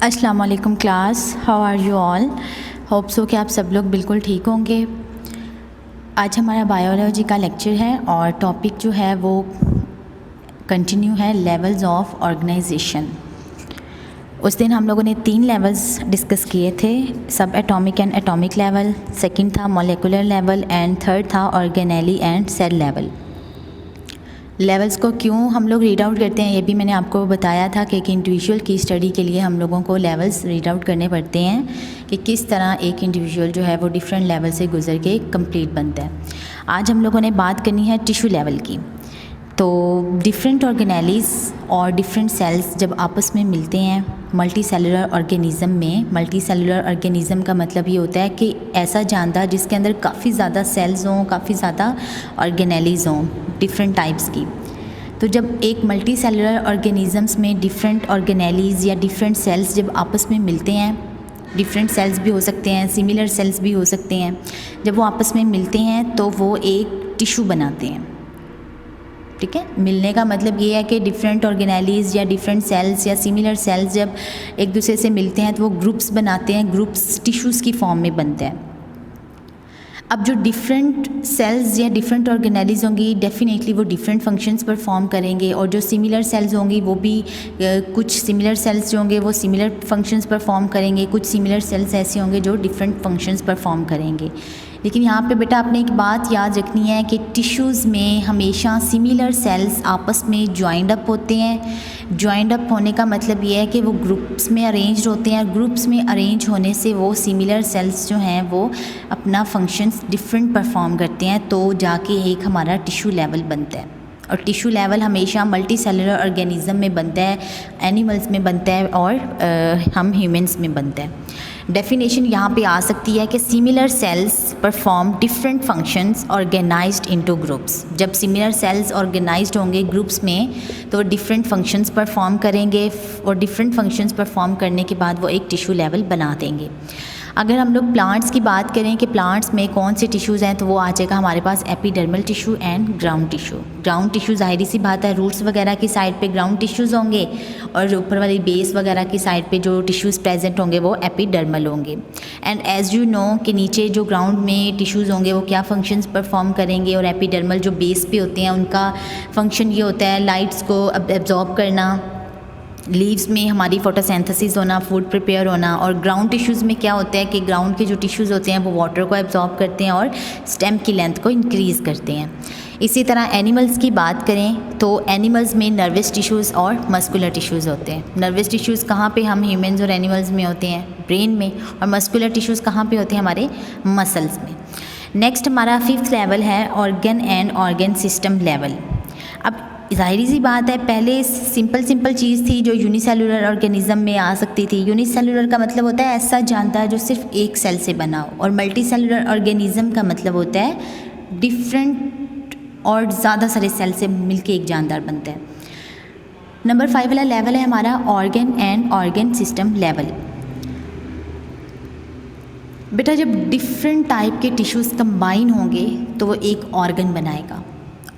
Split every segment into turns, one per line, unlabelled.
अस्सलाम वालेकुम class, how are you all. Hope so कि आप सब लोग बिल्कुल ठीक होंगे। आज हमारा बायोलॉजी का लेक्चर है और टॉपिक जो है वो कंटिन्यू है लेवल्स ऑफ ऑर्गेनाइजेशन। उस दिन हम लोगों ने 3 लेवल्स डिस्कस किए थे, सब atomic and atomic level, second था मॉलिक्यूलर लेवल एंड थर्ड था organelle and cell level. Levels को क्यों हम लोग रीड आउट करते हैं ये भी मैंने आपको बताया था कि एक इंडिविजुअल की स्टडी के लिए हम लोगों को लेवल्स रीड आउट करने पड़ते हैं कि किस तरह एक इंडिविजुअल जो है वो डिफरेंट लेवल से गुजर के कंप्लीट बनता है। आज हम लोगों ने बात करनी है टिश्यू लेवल की। तो डिफरेंट ऑर्गेनेलीज और डिफरेंट सेल्स जब आपस में मिलते हैं मल्टी सेलुलर ऑर्गेनिज़म में, मल्टी सेलुलर ऑर्गेनिज़म का मतलब ये होता है कि ऐसा जानदार जिसके अंदर काफ़ी ज़्यादा सेल्स हों, काफ़ी ज़्यादा ऑर्गेनेलीज हों डिफरेंट टाइप्स की। तो जब एक मल्टी सेलुलर ऑर्गेनिज़म्स में डिफरेंट ऑर्गेनेलीज या डिफरेंट सेल्स जब आपस में मिलते हैं, डिफरेंट सेल्स भी हो सकते हैं, सिमिलर सेल्स भी हो सकते हैं, जब वो आपस में मिलते हैं तो वो एक टिश्यू बनाते हैं। ठीक है, मिलने का मतलब ये है कि डिफरेंट ऑर्गेनेलीज या डिफरेंट सेल्स या सिमिलर सेल्स जब एक दूसरे से मिलते हैं तो वो ग्रुप्स बनाते हैं, ग्रुप्स टिश्यूज़ की फॉर्म में बनते हैं। अब जो डिफरेंट सेल्स या डिफरेंट ऑर्गेनेलीज होंगी डेफिनेटली वो डिफरेंट फंक्शंस परफॉर्म करेंगे, और जो सिमिलर सेल्स होंगी वो भी कुछ सिमिलर सेल्स जो होंगे वो सिमिलर फंक्शंस परफॉर्म करेंगे, कुछ सिमिलर सेल्स ऐसे होंगे जो डिफरेंट फंक्शंस परफॉर्म करेंगे। लेकिन यहाँ पे बेटा आपने एक बात याद रखनी है कि टिश्यूज़ में हमेशा सिमिलर सेल्स आपस में ज्वाइंड अप होते हैं। ज्वाइंड अप होने का मतलब ये है कि वो ग्रुप्स में अरेंज होते हैं। ग्रुप्स में अरेंज होने से वो सिमिलर सेल्स जो हैं वो अपना फंक्शंस डिफरेंट परफॉर्म करते हैं, तो जाके एक हमारा टिश्यू लेवल बनता है। और टिश्यू लेवल हमेशा मल्टी सेलुलर ऑर्गेनिज़म में बनता है, एनिमल्स में बनता है और हम ह्यूमंस में बनता है। डेफिनेशन यहाँ पे आ सकती है कि similar cells perform different functions organised into groups. जब सिमिलर सेल्स ऑर्गेनाइज्ड होंगे ग्रुप्स में तो वो डिफरेंट फंक्शंस परफॉर्म करेंगे और डिफरेंट फंक्शंस परफॉर्म करने के बाद वो एक टिश्यू लेवल बना देंगे। अगर हम लोग प्लांट्स की बात करें कि प्लांट्स में कौन से टिश्यूज़ हैं तो वो आ जाएगा हमारे पास epidermal tissue and ground tissue. Ground tissue ज़ाहिर सी बात है, रूट्स वगैरह की साइड पे ग्राउंड टिश्यूज़ होंगे और ऊपर वाली बेस वगैरह की साइड पे जो टिश्यूज़ प्रेजेंट होंगे वो एपिडर्मल होंगे। एंड एज यू नो कि नीचे जो ग्राउंड में टिश्यूज़ होंगे वो क्या फंक्शंस परफॉर्म करेंगे, और एपिडर्मल जो बेस पे होते हैं उनका फंक्शन ये होता है लाइट्स को एब्जॉर्ब करना, लीव्स में हमारी फोटोसिंथेसिस होना, फूड प्रिपेयर होना। और ग्राउंड टिश्यूज़ में क्या होता है कि ग्राउंड के जो टिश्यूज़ होते हैं वो वाटर को एब्जॉर्ब करते हैं और स्टेम की लेंथ को इंक्रीज़ करते हैं। इसी तरह एनिमल्स की बात करें तो एनिमल्स में नर्वस टिश्यूज़ और मस्कुलर टिश्यूज़ होते हैं। नर्वस टिश्यूज़ कहाँ पे हम ह्यूमंस और एनिमल्स में होते हैं? ब्रेन में। और मस्कुलर टिश्यूज़ कहाँ पे होते हैं? हमारे मसल्स में। नेक्स्ट हमारा 5th लेवल है organ and organ system level. अब ज़ाहिर सी बात है पहले सिंपल चीज़ थी जो यूनिसेलुलर ऑर्गेनिज़म में आ सकती थी। यूनिसेलुलर का मतलब होता है ऐसा जानदार जो सिर्फ एक सेल से बना हो, और मल्टी सेलुलर ऑर्गेनिज़म का मतलब होता है डिफरेंट और ज़्यादा सारे सेल से मिलके एक जानदार बनता है। नंबर 5 वाला लेवल है हमारा organ and organ system level. बेटा जब डिफरेंट टाइप के टिश्यूज़ कंबाइन होंगे तो वो एक ऑर्गन बनाएगा,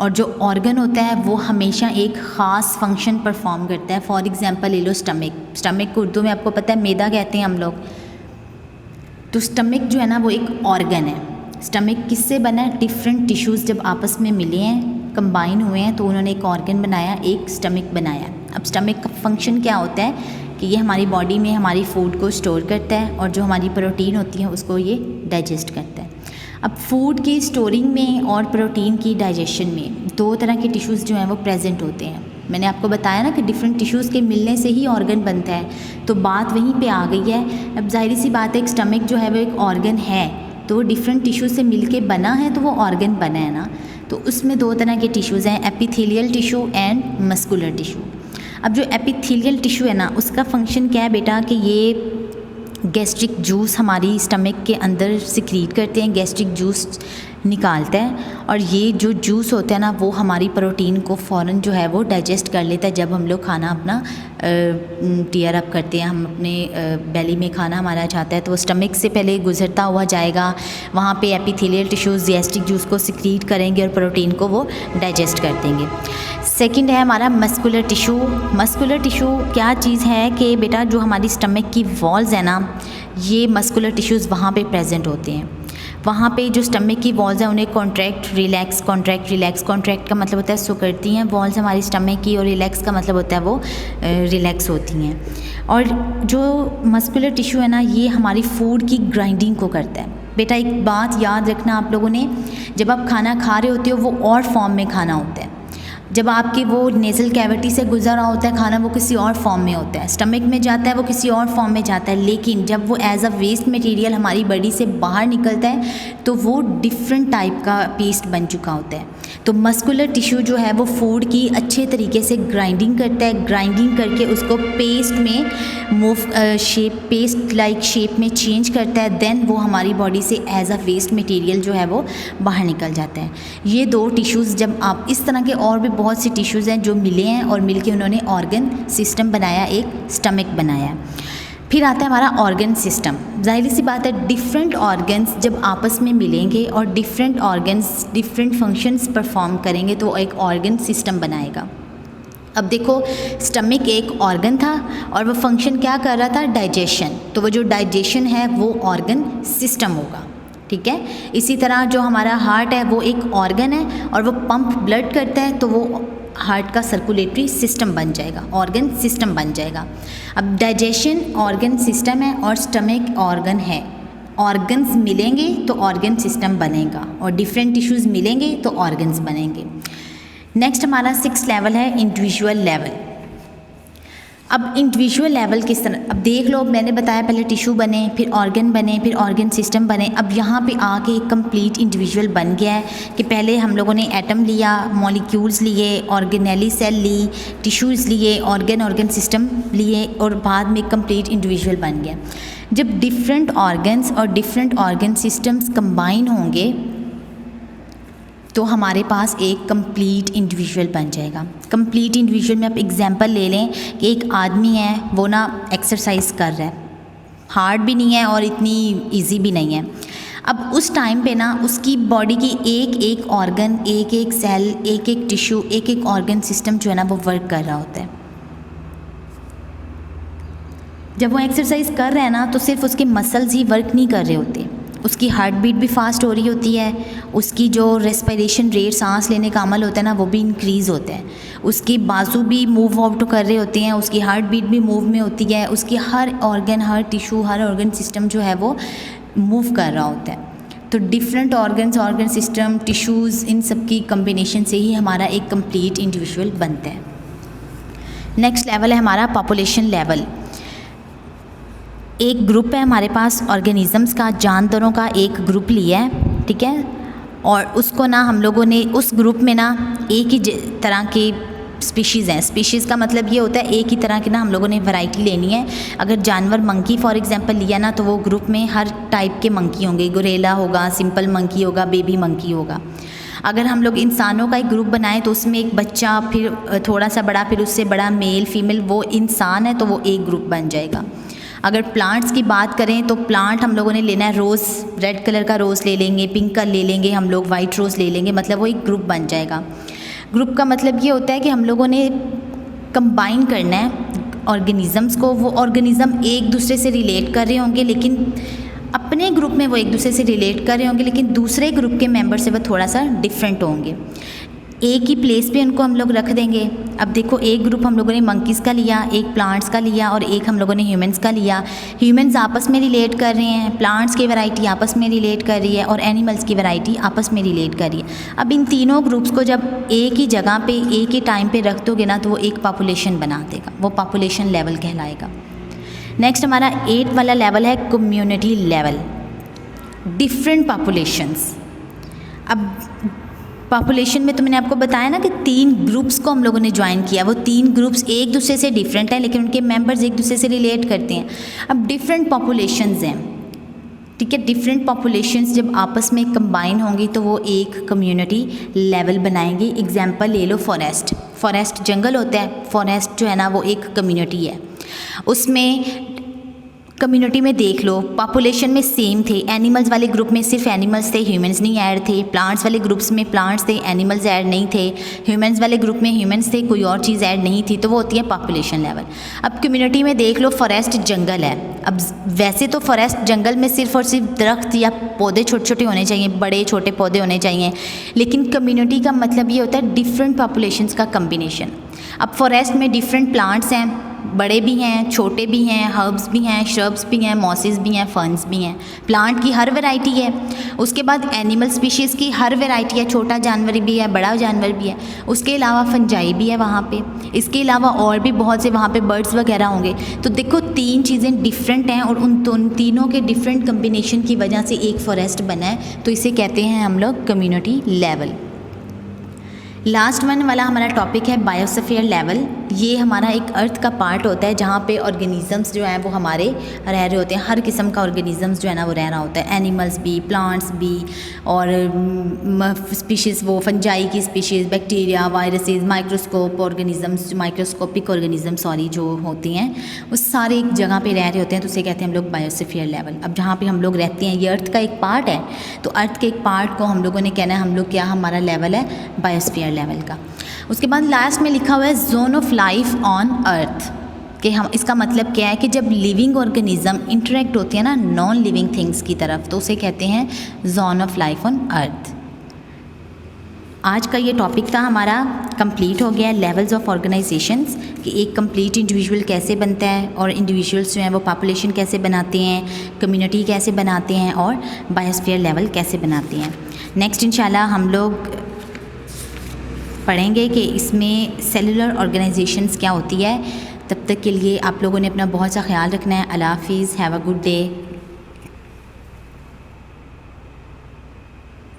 और जो ऑर्गन होता है वो हमेशा एक ख़ास फंक्शन परफॉर्म करता है। फॉर एग्जांपल ले लो स्टमक को उर्दू में आपको पता है मैदा कहते हैं हम लोग। तो स्टमक जो है ना वो एक ऑर्गन है। स्टमक किससे बना है? डिफरेंट टिश्यूज़ जब आपस में मिले हैं, कंबाइन हुए हैं, तो उन्होंने एक ऑर्गन बनाया, एक स्टमक बनाया। अब स्टमक का फंक्शन क्या होता है कि ये हमारी बॉडी में हमारी फूड को स्टोर करता है, और जो हमारी प्रोटीन होती है उसको ये डाइजेस्ट करता है। अब फूड की स्टोरिंग में और प्रोटीन की डाइजेशन में 2 तरह के टिश्यूज़ जो हैं वो प्रेजेंट होते हैं। मैंने आपको बताया ना कि डिफरेंट टिश्यूज़ के मिलने से ही ऑर्गन बनता है, तो बात वहीं पे आ गई है। अब जाहिर सी बात है एक स्टमक जो है वो एक ऑर्गन है, तो वो डिफरेंट टिश्यू से मिलके बना है तो वो ऑर्गन बना है ना। तो उसमें 2 तरह के टिश्यूज़ हैं, epithelial tissue and muscular tissue. अब जो एपिथेलियल टिश्यू है ना उसका फंक्शन क्या है बेटा कि ये गैस्ट्रिक जूस हमारी स्टमक के अंदर सिक्रीट करते हैं। गैस्ट्रिक जूस निकालता है, और ये जो जूस होता है ना वो हमारी प्रोटीन को फ़ौरन जो है वो डाइजेस्ट कर लेता है। जब हम लोग खाना अपना टीयर अप करते हैं, हम अपने बेली में खाना हमारा जाता है तो वो स्टमक से पहले गुजरता हुआ जाएगा, वहाँ पे एपिथेलियल टिश्यूज़ गैस्ट्रिक जूस को सिक्रीट करेंगे और प्रोटीन को वो डाइजेस्ट कर देंगे। सेकंड है हमारा मस्कुलर टिश्यू। मस्कुलर टिश्यू क्या चीज़ है कि बेटा जो हमारी स्टमक की वॉल्स है ना, ये मस्कुलर टिश्यूज़ वहाँ पे प्रेजेंट होते हैं। वहाँ पे जो स्टमक की वॉल्स हैं उन्हें contract relax, contract relax. Contract का मतलब होता है सिकुड़ती हैं वॉल्स हमारी स्टमक की, और रिलैक्स का मतलब होता है वो रिलैक्स होती हैं। और जो मस्कुलर टिश्यू है ना, ये हमारी फूड की ग्राइंडिंग को करता है। बेटा एक बात याद रखना आप लोगों ने, जब आप खाना खा रहे होते हो वो और फॉर्म में खाना होता है, जब आपकी वो नेज़ल कैविटी से गुजर रहा होता है खाना वो किसी और फॉर्म में होता है, स्टमक में जाता है वो किसी और फॉर्म में जाता है, लेकिन जब वो एज अ वेस्ट मटेरियल हमारी बॉडी से बाहर निकलता है तो वो डिफरेंट टाइप का पेस्ट बन चुका होता है। तो मस्कुलर टिश्यू जो है वो फूड की अच्छे तरीके से ग्राइंडिंग करता है, ग्राइंडिंग करके उसको पेस्ट में पेस्ट लाइक शेप में चेंज करता है, देन वो हमारी बॉडी से एज अ वेस्ट मटेरियल जो है वो बाहर निकल जाता है। ये दो टिश्यूज़, जब आप इस तरह के और भी बहुत से टिश्यूज़ हैं जो मिले हैं और मिलके उन्होंने ऑर्गन सिस्टम बनाया, एक स्टमक बनाया। फिर आता है हमारा ऑर्गन सिस्टम। जाहिर सी बात है डिफरेंट ऑर्गन्स जब आपस में मिलेंगे और different organs different functions perform करेंगे तो एक ऑर्गन सिस्टम बनाएगा। अब देखो स्टमक एक ऑर्गन था और वो फंक्शन क्या कर रहा था, डाइजेशन, तो वो जो डाइजेशन है वो ऑर्गन सिस्टम होगा, ठीक है। इसी तरह जो हमारा हार्ट है वो एक ऑर्गन है और वो पंप ब्लड करता है तो वो हार्ट का सर्कुलेटरी सिस्टम बन जाएगा, ऑर्गन सिस्टम बन जाएगा। अब डाइजेशन ऑर्गन सिस्टम है और स्टमक ऑर्गन है, ऑर्गन्स मिलेंगे तो ऑर्गन सिस्टम बनेगा और डिफरेंट टिश्यूज़ मिलेंगे तो ऑर्गन्स बनेंगे। नेक्स्ट हमारा 6th लेवल है इंडिविजुअल लेवल। अब इंडिविजुअल लेवल किस तरह, अब देख लो मैंने बताया पहले टिश्यू बने, फिर ऑर्गन बने, फिर ऑर्गन सिस्टम बने। अब यहाँ पे आके एक कंप्लीट इंडिविजुअल बन गया है कि पहले हम लोगों ने एटम लिया, मॉलिक्यूल्स लिए, ऑर्गेनेली सेल ली, टिश्यूज़ लिए, ऑर्गन सिस्टम लिए और बाद में कंप्लीट इंडिविजुअल बन गया। जब डिफरेंट ऑर्गन्स और डिफरेंट ऑर्गन सिस्टम्स कंबाइन होंगे तो हमारे पास एक कंप्लीट इंडिविजुअल बन जाएगा। कंप्लीट इंडिविजुअल में आप एग्जांपल ले लें कि एक आदमी है वो ना एक्सरसाइज कर रहा है, हार्ड भी नहीं है और इतनी इजी भी नहीं है। अब उस टाइम पे ना उसकी बॉडी की एक एक ऑर्गन, एक एक सेल, एक एक टिश्यू, एक एक ऑर्गन सिस्टम जो है ना वो वर्क कर रहा होता है। जब वो एक्सरसाइज कर रहा है ना तो सिर्फ उसके मसल्स ही वर्क नहीं कर रहे होते, उसकी हार्ट बीट भी फास्ट हो रही होती है, उसकी जो रेस्पिरेशन रेट, सांस लेने का अमल होता है ना वो भी इंक्रीज़ होता है, उसकी बाजू भी मूव आउट कर रहे होते हैं, उसकी हार्ट बीट भी मूव में होती है, उसकी हर ऑर्गन, हर टिश्यू, हर ऑर्गन सिस्टम जो है वो मूव कर रहा होता है। तो different organs, organ system, tissues, इन सब की कम्बिनेशन से ही हमारा एक कंप्लीट इंडिविजुअल बनता है। नेक्स्ट लेवल है हमारा पॉपुलेशन लेवल। एक ग्रुप है हमारे पास ऑर्गेनिज़म्स का, जानवरों का एक ग्रुप लिया है, ठीक है, और उसको ना हम लोगों ने उस ग्रुप में ना एक ही तरह के स्पीशीज़ हैं। स्पीशीज़ का मतलब ये होता है एक ही तरह की ना हम लोगों ने वैरायटी लेनी है। अगर जानवर मंकी फॉर एग्जांपल लिया ना तो वो ग्रुप में हर टाइप के मंकी होंगे, गोरेला होगा, सिंपल मंकी होगा, बेबी मंकी होगा। अगर हम लोग इंसानों का एक ग्रुप बनाएं तो उसमें एक बच्चा, फिर थोड़ा सा बड़ा, फिर उससे बड़ा, मेल फीमेल, वो इंसान है तो वो एक ग्रुप बन जाएगा। अगर प्लांट्स की बात करें तो प्लांट हम लोगों ने लेना है रोज़, रेड कलर का रोज़ ले लेंगे, पिंक का ले लेंगे हम लोग, वाइट रोज़ ले लेंगे, मतलब वो एक ग्रुप बन जाएगा। ग्रुप का मतलब ये होता है कि हम लोगों ने कंबाइन करना है ऑर्गेनिज़म्स को। वो ऑर्गेनिज़म एक दूसरे से रिलेट कर रहे होंगे, लेकिन अपने ग्रुप में वो एक दूसरे से रिलेट कर रहे होंगे, लेकिन दूसरे ग्रुप के मेंबर से वो थोड़ा सा डिफरेंट होंगे। एक ही प्लेस पे उनको हम लोग रख देंगे। अब देखो एक ग्रुप हम लोगों ने मंकीज़ का लिया, एक प्लांट्स का लिया और एक हम लोगों ने ह्यूमंस का लिया। ह्यूमंस आपस में रिलेट कर रहे हैं, प्लांट्स की वैरायटी आपस में रिलेट कर रही है और एनिमल्स की वैरायटी आपस में रिलेट कर रही है। अब इन तीनों ग्रुप्स को जब एक ही जगह पे एक ही टाइम पे रख दोगे ना तो वो एक पॉपुलेशन बना देगा, वो पॉपुलेशन लेवल कहलाएगा। नेक्स्ट हमारा 8 वाला लेवल है कम्युनिटी लेवल, डिफरेंट पॉपुलेशंस। अब पॉपुलेशन में तो मैंने आपको बताया ना कि 3 ग्रुप्स को हम लोगों ने ज्वाइन किया। वो 3 ग्रुप्स एक दूसरे से डिफरेंट हैं लेकिन उनके मेंबर्स एक दूसरे से रिलेट करते हैं। अब डिफरेंट पॉपुलेशंस हैं, ठीक है। डिफरेंट पॉपुलेशंस जब आपस में कंबाइन होंगी तो वो एक कम्युनिटी लेवल बनाएंगी। एग्जांपल ले लो, फॉरेस्ट जंगल होता है, फॉरेस्ट जो है ना वो एक कम्युनिटी है। उसमें कम्युनिटी में देख लो पॉपुलेशन में सेम थे, एनिमल्स वाले ग्रुप में सिर्फ एनिमल्स थे, ह्यूमंस नहीं ऐड थे। प्लांट्स वाले ग्रुप्स में प्लांट्स थे, एनिमल्स ऐड नहीं थे। ह्यूमंस वाले ग्रुप में ह्यूमंस थे, कोई और चीज़ ऐड नहीं थी। तो वो होती है पॉपुलेशन लेवल। अब कम्युनिटी में देख लो फॉरेस्ट जंगल है। अब वैसे तो फॉरेस्ट जंगल में सिर्फ और सिर्फ दरख्त या पौधे छोटे छोटे होने चाहिए, बड़े छोटे पौधे होने चाहिए, लेकिन कम्युनिटी का मतलब ये होता है डिफरेंट पॉपुलेशंस का कम्बिनेशन। अब फॉरेस्ट में डिफरेंट प्लांट्स हैं, बड़े भी हैं, छोटे भी हैं, हर्ब्स भी हैं, श्रब्स भी हैं, मॉसेस भी हैं, फर्न्स भी हैं। प्लांट की हर वैरायटी है। उसके बाद एनिमल स्पीशीज़ की हर वैरायटी है, छोटा जानवर भी है, बड़ा जानवर भी है। उसके अलावा फंजाई भी है वहाँ पे। इसके अलावा और भी बहुत से वहाँ पे बर्ड्स वगैरह होंगे। तो देखो 3 चीज़ें डिफरेंट हैं और उन तीनों के डिफरेंट कम्बिनेशन की वजह से एक फॉरेस्ट बना है। तो इसे कहते हैं हम लोग कम्युनिटी लेवल। लास्ट वन वाला हमारा टॉपिक है बायोस्फीयर लेवल। ये हमारा एक अर्थ का पार्ट होता है जहाँ पे ऑर्गेनिजम्स जो हैं वो हमारे रह रहे होते हैं। हर किस्म का ऑर्गेनिजम्स जो है ना वो रह रहा होता है, एनिमल्स भी, प्लांट्स भी, और स्पीशीज़ वो फंजाई की species, bacteria, viruses, microscopic organism जो होती हैं वो सारे एक जगह पे रह रहे होते हैं। तो उसे कहते हैं हम लोग बायोस्फीयर लेवल। अब जहाँ पे हम लोग रहते हैं ये अर्थ का एक पार्ट है, तो अर्थ के एक पार्ट को हम लोगों ने कहना है हम लोग क्या, हमारा लेवल है बायोस्फीयर लेवल का। उसके बाद लास्ट में लिखा हुआ है zone of life on earth, कि हम इसका मतलब क्या है कि जब लिविंग ऑर्गेनिज्म इंटरेक्ट होती है ना नॉन लिविंग थिंग्स की तरफ, तो उसे कहते हैं zone of life on earth. आज का ये टॉपिक था हमारा, कंप्लीट हो गया लेवल्स ऑफ ऑर्गेनाइजेशंस, कि एक कंप्लीट इंडिविजुअल कैसे बनता है और इंडिविजुअल्स जो हैं वो पॉपुलेशन कैसे बनाते हैं, कम्युनिटी कैसे बनाते हैं और बायोस्फीयर लेवल कैसे बनाते हैं। नेक्स्ट इंशाल्लाह हम लोग पढ़ेंगे कि इसमें सेलुलर ऑर्गेनाइजेशंस क्या होती है। तब तक के लिए आप लोगों ने अपना बहुत सा ख्याल रखना है। अल्लाह हाफिज़, हैव अ गुड डे।